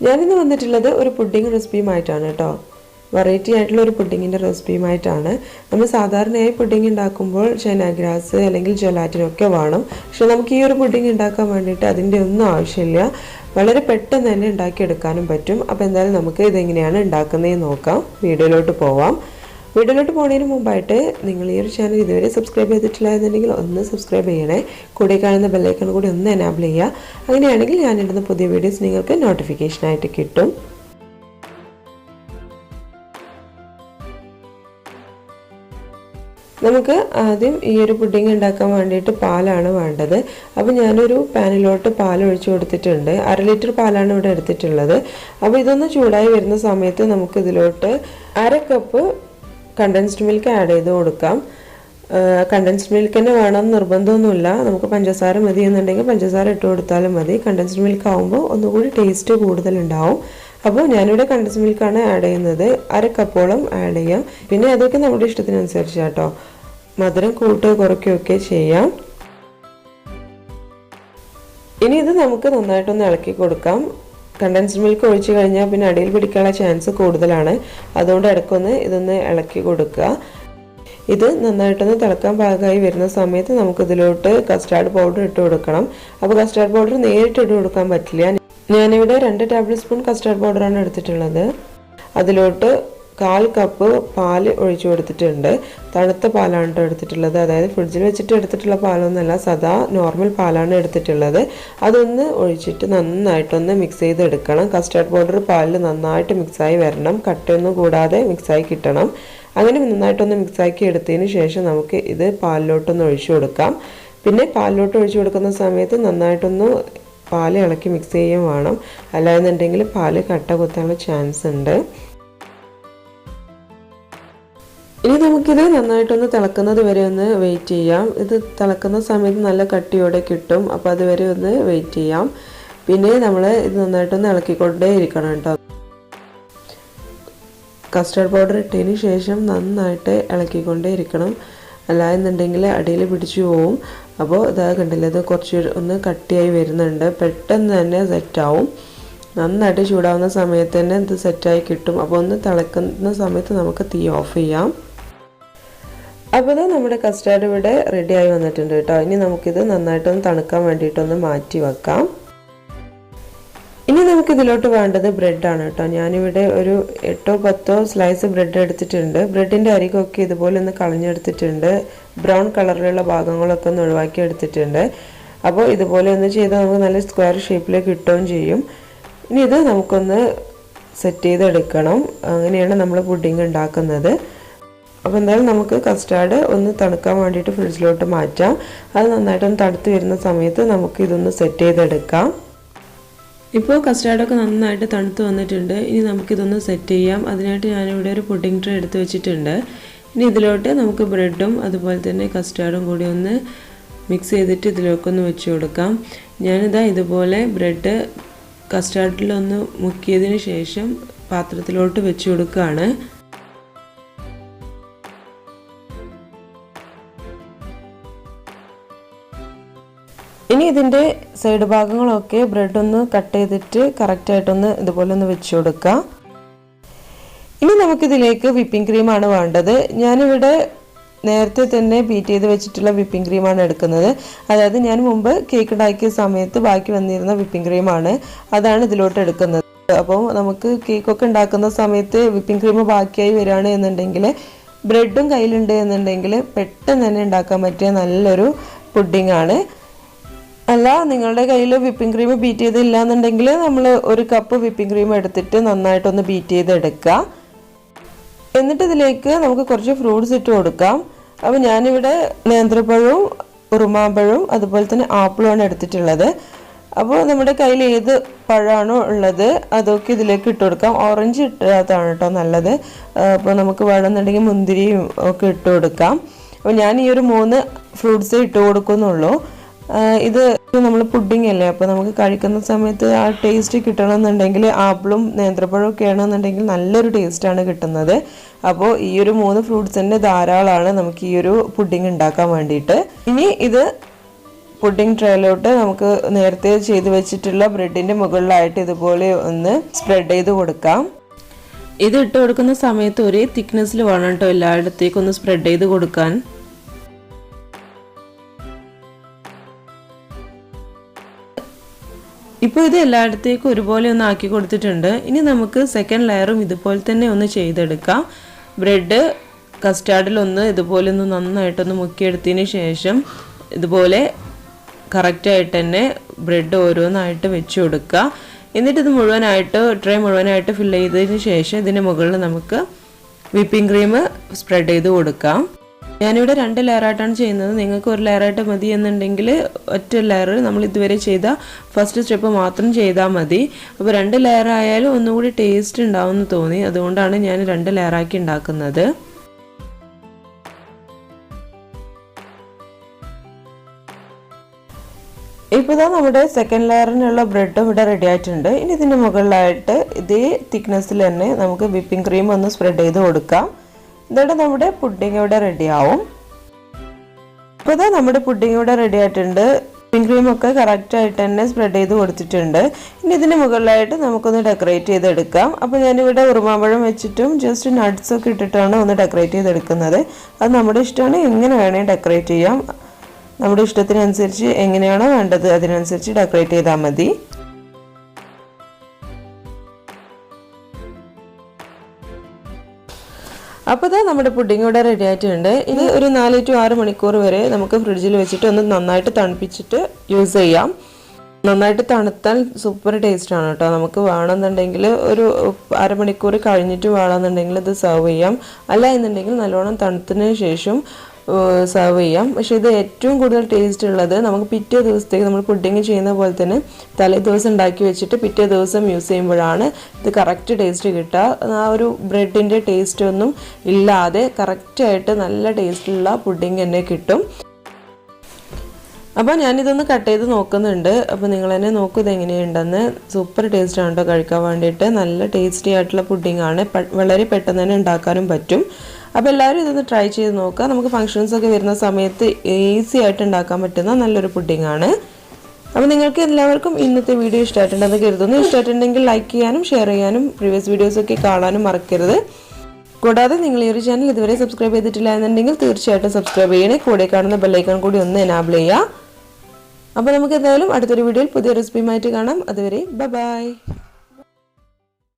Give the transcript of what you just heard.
ഞാനിന്ന് വന്നിട്ടുള്ളത് ഒരു പുഡിംഗ് റെസിപ്പിയുമായിട്ടാണ് കേട്ടോ. വെറൈറ്റി ആയിട്ടുള്ള ഒരു പുഡിങ്ങിൻ്റെ റെസിപ്പിയുമായിട്ടാണ്. നമ്മൾ സാധാരണയായി പുഡിംഗ് ഉണ്ടാക്കുമ്പോൾ ചൈനാഗ്രാസ് അല്ലെങ്കിൽ ജെലാറ്റിനൊക്കെ വേണം. പക്ഷെ നമുക്ക് ഈ ഒരു പുഡിംഗ് ഉണ്ടാക്കാൻ വേണ്ടിയിട്ട് അതിൻ്റെ ഒന്നും ആവശ്യമില്ല. വളരെ പെട്ടെന്ന് തന്നെ ഉണ്ടാക്കിയെടുക്കാനും പറ്റും. അപ്പോൾ എന്തായാലും നമുക്ക് ഇതെങ്ങനെയാണ് ഉണ്ടാക്കുന്നതെന്ന് നോക്കാം. വീഡിയോയിലോട്ട് പോവാം. വീഡിയോയിലോട്ട് പോകുന്നതിന് മുമ്പായിട്ട് നിങ്ങൾ ഈ ഒരു ചാനൽ ഇതുവരെ സബ്സ്ക്രൈബ് ചെയ്തിട്ടില്ല എന്നുണ്ടെങ്കിൽ ഒന്ന് സബ്സ്ക്രൈബ് ചെയ്യണേ. കൂടെ കാണുന്ന ബെല്ലൈക്കൺ കൂടി ഒന്ന് എനാബിൾ ചെയ്യുക. അങ്ങനെയാണെങ്കിൽ ഞാനിടുന്ന പുതിയ വീഡിയോസ് നിങ്ങൾക്ക് നോട്ടിഫിക്കേഷനായിട്ട് കിട്ടും. നമുക്ക് ആദ്യം ഈ ഒരു പുഡിംഗ് ഉണ്ടാക്കാൻ വേണ്ടിയിട്ട് പാലാണ് വേണ്ടത്. അപ്പോൾ ഞാനൊരു പാനിലോട്ട് പാൽ ഒഴിച്ചു കൊടുത്തിട്ടുണ്ട്. 1/2 ലിറ്റർ പാലാണ് ഇവിടെ എടുത്തിട്ടുള്ളത്. അപ്പോൾ ഇതൊന്ന് ചൂടായി വരുന്ന സമയത്ത് നമുക്ക് ഇതിലോട്ട് 1/2 കപ്പ് കണ്ടൻസ്ഡ് മിൽക്ക് ആഡ് ചെയ്ത് കൊടുക്കാം. കണ്ടൻസ്ഡ് മിൽക്ക് തന്നെ വേണമെന്ന് നിർബന്ധമൊന്നുമില്ല. നമുക്ക് പഞ്ചസാര മതി എന്നുണ്ടെങ്കിൽ പഞ്ചസാര ഇട്ട് കൊടുത്താലും മതി. കണ്ടൻസ്ഡ് മിൽക്ക് ആകുമ്പോൾ ഒന്നുകൂടി ടേസ്റ്റ് കൂടുതലുണ്ടാവും. അപ്പോൾ ഞാനിവിടെ കണ്ടൻസ്ഡ് മിൽക്കാണ് ആഡ് ചെയ്യുന്നത്. 1/2 കപ്പോളം ആഡ് ചെയ്യാം. പിന്നെ അതൊക്കെ നമ്മുടെ ഇഷ്ടത്തിനനുസരിച്ച് കേട്ടോ. മധുരം കൂട്ടുകയോ കുറയ്ക്കുകയൊക്കെ ചെയ്യാം. ഇനി ഇത് നമുക്ക് നന്നായിട്ടൊന്ന് ഇളക്കി കൊടുക്കാം. കണ്ടൻസ്ഡ് മിൽക്ക് ഒഴിച്ചു കഴിഞ്ഞാൽ പിന്നെ അടിയിൽ പിടിക്കാനുള്ള ചാൻസ് കൂടുതലാണ്. അതുകൊണ്ട് ഇടയ്ക്കൊന്ന് ഇതൊന്ന് ഇളക്കി കൊടുക്കുക. ഇത് നന്നായിട്ടൊന്ന് തിളക്കാൻ പാകമായി വരുന്ന സമയത്ത് നമുക്കിതിലോട്ട് കസ്റ്റാർഡ് പൗഡർ ഇട്ട് കൊടുക്കണം. അപ്പോൾ കസ്റ്റാർഡ് പൗഡർ നേരിട്ട് ഇട്ട് കൊടുക്കാൻ പറ്റില്ല. ഞാനിവിടെ 2 ടേബിൾ സ്പൂൺ കസ്റ്റാർഡ് പൗഡറാണ് എടുത്തിട്ടുള്ളത്. അതിലോട്ട് 1/4 കപ്പ് പാല് ഒഴിച്ചു കൊടുത്തിട്ടുണ്ട്. തണുത്ത പാലാണ് കേട്ടോ എടുത്തിട്ടുള്ളത്. അതായത് ഫ്രിഡ്ജിൽ വെച്ചിട്ട് എടുത്തിട്ടുള്ള പാലൊന്നുമല്ല, സാധാ നോർമൽ പാലാണ് എടുത്തിട്ടുള്ളത്. അതൊന്ന് ഒഴിച്ചിട്ട് നന്നായിട്ടൊന്ന് മിക്സ് ചെയ്തെടുക്കണം. കസ്റ്റാർഡ് പൗഡർ പാലിൽ നന്നായിട്ട് മിക്സായി വരണം. കട്ടയൊന്നും കൂടാതെ മിക്സായി കിട്ടണം. അങ്ങനെ നന്നായിട്ടൊന്ന് മിക്സാക്കി എടുത്തതിന് ശേഷം നമുക്ക് ഇത് പാലിലോട്ടൊന്ന് ഒഴിച്ചു കൊടുക്കാം. പിന്നെ പാലിലോട്ട് ഒഴിച്ചു കൊടുക്കുന്ന സമയത്ത് നന്നായിട്ടൊന്ന് പാല് ഇളക്കി മിക്സ് ചെയ്യുകയും വേണം. അല്ലാന്നുണ്ടെങ്കിൽ പാല് കട്ട കുത്താനുള്ള ചാൻസ് ഉണ്ട്. ഇനി നമുക്കിത് നന്നായിട്ടൊന്ന് തിളക്കുന്നത് വരെ ഒന്ന് വെയിറ്റ് ചെയ്യാം. ഇത് തിളക്കുന്ന സമയത്ത് നല്ല കട്ടിയോടെ കിട്ടും. അപ്പോൾ അതുവരെ ഒന്ന് വെയിറ്റ് ചെയ്യാം. പിന്നെ നമ്മൾ ഇത് നന്നായിട്ടൊന്ന് ഇളക്കിക്കൊണ്ടേ ഇരിക്കണം കേട്ടോ. കസ്റ്റാർഡ് പൗഡർ ഇട്ടതിന് ശേഷം നന്നായിട്ട് ഇളക്കിക്കൊണ്ടേ ഇരിക്കണം. അല്ല എന്നുണ്ടെങ്കിൽ അടിയിൽ പിടിച്ചു പോവും. അപ്പോൾ ഇതാ കണ്ടില്ല, ഇത് കുറച്ച് ഒന്ന് കട്ടിയായി വരുന്നുണ്ട്. പെട്ടെന്ന് തന്നെ സെറ്റാവും. നന്നായിട്ട് ചൂടാവുന്ന സമയത്ത് തന്നെ ഇത് സെറ്റായി കിട്ടും. അപ്പോൾ ഒന്ന് തിളക്കുന്ന സമയത്ത് നമുക്ക് തീ ഓഫ് ചെയ്യാം. അപ്പോൾ ഇത് നമ്മുടെ കസ്റ്റാർഡ് ഇവിടെ റെഡിയായി വന്നിട്ടുണ്ട് കേട്ടോ. ഇനി നമുക്കിത് നന്നായിട്ടൊന്ന് തണുക്കാൻ വേണ്ടിയിട്ടൊന്ന് മാറ്റി വെക്കാം. ഇനി നമുക്കിതിലോട്ട് വേണ്ടത് ബ്രെഡാണ് കേട്ടോ. ഞാനിവിടെ ഒരു 8-10 സ്ലൈസ് ബ്രെഡ് എടുത്തിട്ടുണ്ട്. ബ്രെഡിൻ്റെ അരികൊക്കെ ഇതുപോലെ ഒന്ന് കളഞ്ഞെടുത്തിട്ടുണ്ട്. ബ്രൗൺ കളറിലുള്ള ഭാഗങ്ങളൊക്കെ ഒന്ന് ഒഴിവാക്കി എടുത്തിട്ടുണ്ട്. അപ്പോൾ ഇതുപോലെ ഒന്ന് ചെയ്താൽ നമുക്ക് നല്ല സ്ക്വയർ ഷേപ്പിലേക്ക് കിട്ടുകയും ചെയ്യും. ഇനി ഇത് നമുക്കൊന്ന് സെറ്റ് ചെയ്തെടുക്കണം. അങ്ങനെയാണ് നമ്മൾ പുഡിംഗ് ഉണ്ടാക്കുന്നത്. അപ്പോൾ എന്തായാലും നമുക്ക് കസ്റ്റാർഡ് ഒന്ന് തണുക്കാൻ വേണ്ടിയിട്ട് ഫ്രിഡ്ജിലോട്ട് മാറ്റാം. അത് നന്നായിട്ടൊന്ന് തണുത്ത് വരുന്ന സമയത്ത് നമുക്ക് ഇതൊന്ന് സെറ്റ് ചെയ്തെടുക്കാം. ഇപ്പോൾ കസ്റ്റാർഡൊക്കെ നന്നായിട്ട് തണുത്ത് വന്നിട്ടുണ്ട്. ഇനി നമുക്കിതൊന്ന് സെറ്റ് ചെയ്യാം. അതിനായിട്ട് ഞാനിവിടെ ഒരു പുഡിംഗ് ട്രേ എടുത്ത് വെച്ചിട്ടുണ്ട്. ഇനി ഇതിലോട്ട് നമുക്ക് ബ്രെഡും അതുപോലെ തന്നെ കസ്റ്റാർഡും കൂടി ഒന്ന് മിക്സ് ചെയ്തിട്ട് ഇതിലേക്കൊന്ന് വെച്ച് കൊടുക്കാം. ഞാനിതാ ഇതുപോലെ ബ്രെഡ് കസ്റ്റാർഡിലൊന്ന് മുക്കിയതിന് ശേഷം പാത്രത്തിലോട്ട് വെച്ച് കൊടുക്കുകയാണ്. ഇനി ഇതിൻ്റെ സൈഡ് ഭാഗങ്ങളൊക്കെ ബ്രെഡ് ഒന്ന് കട്ട് ചെയ്തിട്ട് കറക്റ്റായിട്ടൊന്ന് ഇതുപോലെ ഒന്ന് വെച്ച് കൊടുക്കുക. ഇനി നമുക്കിതിലേക്ക് വിപ്പിംഗ് ക്രീമാണ് വേണ്ടത്. ഞാനിവിടെ നേരത്തെ തന്നെ ബീറ്റ് ചെയ്ത് വെച്ചിട്ടുള്ള വിപ്പിംഗ് ക്രീമാണ് എടുക്കുന്നത്. അതായത് ഞാൻ മുമ്പ് കേക്ക് ഉണ്ടാക്കിയ സമയത്ത് ബാക്കി വന്നിരുന്ന വിപ്പിംഗ് ക്രീമാണ്, അതാണ് ഇതിലോട്ട് എടുക്കുന്നത്. അപ്പോൾ നമുക്ക് കേക്കൊക്കെ ഉണ്ടാക്കുന്ന സമയത്ത് വിപ്പിംഗ് ക്രീം ബാക്കിയായി വരികയാണ് എന്നുണ്ടെങ്കിൽ, ബ്രെഡും കയ്യിലുണ്ട് എന്നുണ്ടെങ്കിൽ പെട്ടെന്ന് തന്നെ ഉണ്ടാക്കാൻ പറ്റിയ നല്ലൊരു പുഡിംഗ്. അല്ല നിങ്ങളുടെ കയ്യിൽ വിപ്പിംഗ് ക്രീം ബീറ്റ് ചെയ്തില്ല എന്നുണ്ടെങ്കിൽ നമ്മൾ 1 കപ്പ് വിപ്പിംഗ് ക്രീം എടുത്തിട്ട് നന്നായിട്ടൊന്ന് ബീറ്റ് ചെയ്തെടുക്കുക. എന്നിട്ട് ഇതിലേക്ക് നമുക്ക് കുറച്ച് ഫ്രൂട്ട്സ് ഇട്ട് കൊടുക്കാം. അപ്പോൾ ഞാനിവിടെ നേന്ത്രപ്പഴവും ഉറുമാമ്പഴവും അതുപോലെ തന്നെ ആപ്പിളുമാണ് എടുത്തിട്ടുള്ളത്. അപ്പോൾ നമ്മുടെ കയ്യിൽ ഏത് പഴമാണോ ഉള്ളത് അതൊക്കെ ഇതിലേക്ക് ഇട്ട് കൊടുക്കാം. ഓറഞ്ച് ഇട്ടാത്താണ് കേട്ടോ നല്ലത്. അപ്പോൾ നമുക്ക് വേണമെന്നുണ്ടെങ്കിൽ മുന്തിരിയും ഒക്കെ ഇട്ട് കൊടുക്കാം. അപ്പോൾ ഞാൻ ഈ ഒരു 3 ഫ്രൂട്ട്സ് ഇട്ട് കൊടുക്കുന്നുള്ളൂ. ഇത് നമ്മൾ പുഡിംഗ് അല്ലേ, അപ്പോൾ നമുക്ക് കഴിക്കുന്ന സമയത്ത് ആ ടേസ്റ്റ് കിട്ടണമെന്നുണ്ടെങ്കിൽ ആപ്പിളും നേന്ത്രപ്പഴവും ഒക്കെ ആണെന്നുണ്ടെങ്കിൽ നല്ലൊരു ടേസ്റ്റാണ് കിട്ടുന്നത്. അപ്പോൾ ഈ ഒരു 3 ഫ്രൂട്ട്സ് തന്നെ ധാരാളമാണ് നമുക്ക് ഈ ഒരു പുഡിംഗ് ഉണ്ടാക്കാൻ വേണ്ടിയിട്ട്. ഇനി ഇത് പുഡിംഗ് ട്രേയിലോട്ട് നമുക്ക് നേരത്തെ ചെയ്ത് വെച്ചിട്ടുള്ള ബ്രെഡിൻ്റെ മുകളിലായിട്ട് ഇതുപോലെ ഒന്ന് സ്പ്രെഡ് ചെയ്ത് കൊടുക്കാം. ഇത് ഇട്ട് കൊടുക്കുന്ന സമയത്ത് ഒരേ തിക്നെസ്സിൽ വേണം കേട്ടോ എല്ലായിടത്തേക്കും ഒന്ന് സ്പ്രെഡ് ചെയ്ത് കൊടുക്കാൻ. ഇപ്പോൾ ഇത് എല്ലായിടത്തേക്കും ഒരുപോലെ ഒന്ന് ആക്കി കൊടുത്തിട്ടുണ്ട്. ഇനി നമുക്ക് സെക്കൻഡ് ലെയറും ഇതുപോലെ തന്നെ ഒന്ന് ചെയ്തെടുക്കാം. ബ്രെഡ് കസ്റ്റാർഡിലൊന്ന് ഇതുപോലെ ഒന്ന് നന്നായിട്ടൊന്ന് മുക്കിയെടുത്തതിന് ശേഷം ഇതുപോലെ കറക്റ്റായിട്ട് തന്നെ ബ്രെഡ് ഓരോന്നായിട്ട് വെച്ച് കൊടുക്കുക. എന്നിട്ട് ഇത് മുഴുവനായിട്ട് ട്രേ മുഴുവനായിട്ട് ഫില്ല് ചെയ്തതിന് ശേഷം ഇതിന് മുകളിൽ നമുക്ക് വിപ്പിംഗ് ക്രീം സ്പ്രെഡ് ചെയ്ത് കൊടുക്കാം. ഞാനിവിടെ 2 ലെയറായിട്ടാണ് ചെയ്യുന്നത്. നിങ്ങൾക്ക് ഒരു ലെയറായിട്ട് മതി എന്നുണ്ടെങ്കിൽ ഒറ്റ ലെയർ നമ്മൾ ഇതുവരെ ചെയ്ത ഫസ്റ്റ് സ്റ്റെപ്പ് മാത്രം ചെയ്താൽ മതി. അപ്പോൾ 2 ലെയർ ആയാലും ഒന്നുകൂടി ടേസ്റ്റ് ഉണ്ടാവുമെന്ന് തോന്നി, അതുകൊണ്ടാണ് ഞാൻ 2 ലെയറാക്കി ഉണ്ടാക്കുന്നത്. ഇപ്പോൾ നമ്മുടെ സെക്കൻഡ് ലെയറിനുള്ള ബ്രെഡ് ഇവിടെ റെഡി ആയിട്ടുണ്ട്. ഇനി ഇതിൻ്റെ മുകളിലായിട്ട് ഇതേ തിക്നെസ്സിൽ തന്നെ നമുക്ക് വിപ്പിംഗ് ക്രീം ഒന്ന് സ്പ്രെഡ് ചെയ്ത് കൊടുക്കാം. എന്നിട്ട് നമ്മുടെ പുഡിംഗ് ഇവിടെ റെഡി ആവും. ഇപ്പോൾ നമ്മുടെ പുഡിംഗ് ഇവിടെ റെഡി ആയിട്ടുണ്ട്. വിപ്പിംഗ് ക്രീം ഒക്കെ കറക്റ്റായിട്ട് തന്നെ സ്പ്രെഡ് ചെയ്ത് കൊടുത്തിട്ടുണ്ട്. ഇനി ഇതിന് മുകളിലായിട്ട് നമുക്കൊന്ന് ഡെക്കറേറ്റ് ചെയ്തെടുക്കാം. അപ്പോൾ ഞാനിവിടെ ഉറുമാമ്പഴം വെച്ചിട്ടും ജസ്റ്റ് നട്ട്സ് ഒക്കെ ഇട്ടിട്ടാണ് ഒന്ന് ഡെക്കറേറ്റ് ചെയ്തെടുക്കുന്നത്. അത് നമ്മുടെ ഇഷ്ടമാണ്, എങ്ങനെ വേണമെങ്കിൽ ഡെക്കറേറ്റ് ചെയ്യാം. നമ്മുടെ ഇഷ്ടത്തിനനുസരിച്ച് എങ്ങനെയാണോ വേണ്ടത് അതിനനുസരിച്ച് ഡെക്കറേറ്റ് ചെയ്താൽ മതി. അപ്പോൾ നമ്മുടെ പുഡിംഗ് ഇവിടെ റെഡി ആയിട്ടുണ്ട്. ഇനി ഒരു 4 to 6 മണിക്കൂർ വരെ നമുക്ക് ഫ്രിഡ്ജിൽ വെച്ചിട്ട് ഒന്ന് നന്നായിട്ട് തണുപ്പിച്ചിട്ട് യൂസ് ചെയ്യാം. നന്നായിട്ട് തണുത്താൽ സൂപ്പർ ടേസ്റ്റാണ് കേട്ടോ. നമുക്ക് വേണമെന്നുണ്ടെങ്കിൽ ഒരു അരമണിക്കൂർ കഴിഞ്ഞിട്ട് വേണമെന്നുണ്ടെങ്കിൽ ഇത് സെർവ് ചെയ്യാം. അല്ല എന്നുണ്ടെങ്കിൽ നല്ലോണം തണുത്തതിന് ശേഷം സെർവ് ചെയ്യാം. പക്ഷേ ഇത് ഏറ്റവും കൂടുതൽ ടേസ്റ്റ് ഉള്ളത് നമുക്ക് പിറ്റേ ദിവസത്തേക്ക് നമ്മൾ പുഡിംഗ് ചെയ്യുന്ന പോലെ തന്നെ തലേ ദിവസം ഉണ്ടാക്കി വെച്ചിട്ട് പിറ്റേ ദിവസം യൂസ് ചെയ്യുമ്പോഴാണ് ഇത് കറക്റ്റ് ടേസ്റ്റ് കിട്ടുക. ആ ഒരു ബ്രെഡിൻ്റെ ടേസ്റ്റ് ഒന്നും ഇല്ലാതെ കറക്റ്റായിട്ട് നല്ല ടേസ്റ്റുള്ള പുഡിംഗ് തന്നെ കിട്ടും. അപ്പോൾ ഞാനിതൊന്ന് കട്ട് ചെയ്ത് നോക്കുന്നുണ്ട്. അപ്പോൾ നിങ്ങൾ തന്നെ നോക്കൂ ഇതെങ്ങനെയുണ്ടെന്ന്. സൂപ്പർ ടേസ്റ്റാണ് കേട്ടോ കഴിക്കാൻ വേണ്ടിയിട്ട്. നല്ല ടേസ്റ്റി ആയിട്ടുള്ള പുഡിംഗ് ആണ്. വളരെ പെട്ടെന്ന് തന്നെ ഉണ്ടാക്കാനും പറ്റും. അപ്പോൾ എല്ലാവരും ഇതൊന്ന് ട്രൈ ചെയ്ത് നോക്കുക. നമുക്ക് ഫംഗ്ഷൻസൊക്കെ വരുന്ന സമയത്ത് ഈസി ആയിട്ട് ഉണ്ടാക്കാൻ പറ്റുന്ന നല്ലൊരു പുഡിംഗ് ആണ്. അപ്പോൾ നിങ്ങൾക്ക് എല്ലാവർക്കും ഇന്നത്തെ വീഡിയോ ഇഷ്ടമായിട്ടുണ്ടെന്ന് കരുതുന്നു. ഇഷ്ടമായിട്ടുണ്ടെങ്കിൽ ലൈക്ക് ചെയ്യാനും ഷെയർ ചെയ്യാനും പ്രീവിയസ് വീഡിയോസൊക്കെ കാണാനും മറക്കരുത്. കൂടാതെ നിങ്ങൾ ഈ ഒരു ചാനൽ ഇതുവരെ സബ്സ്ക്രൈബ് ചെയ്തിട്ടില്ല എന്നുണ്ടെങ്കിൽ തീർച്ചയായിട്ടും സബ്സ്ക്രൈബ് ചെയ്യണേ. കൂടെ കാണുന്ന ബെല്ലൈക്കൺ കൂടി ഒന്ന് എനാബിൾ ചെയ്യുക. അപ്പോൾ നമുക്ക് എന്തായാലും അടുത്തൊരു വീഡിയോയിൽ പുതിയ റെസിപ്പിയുമായിട്ട് കാണാം. അതുവരെ ബൈ.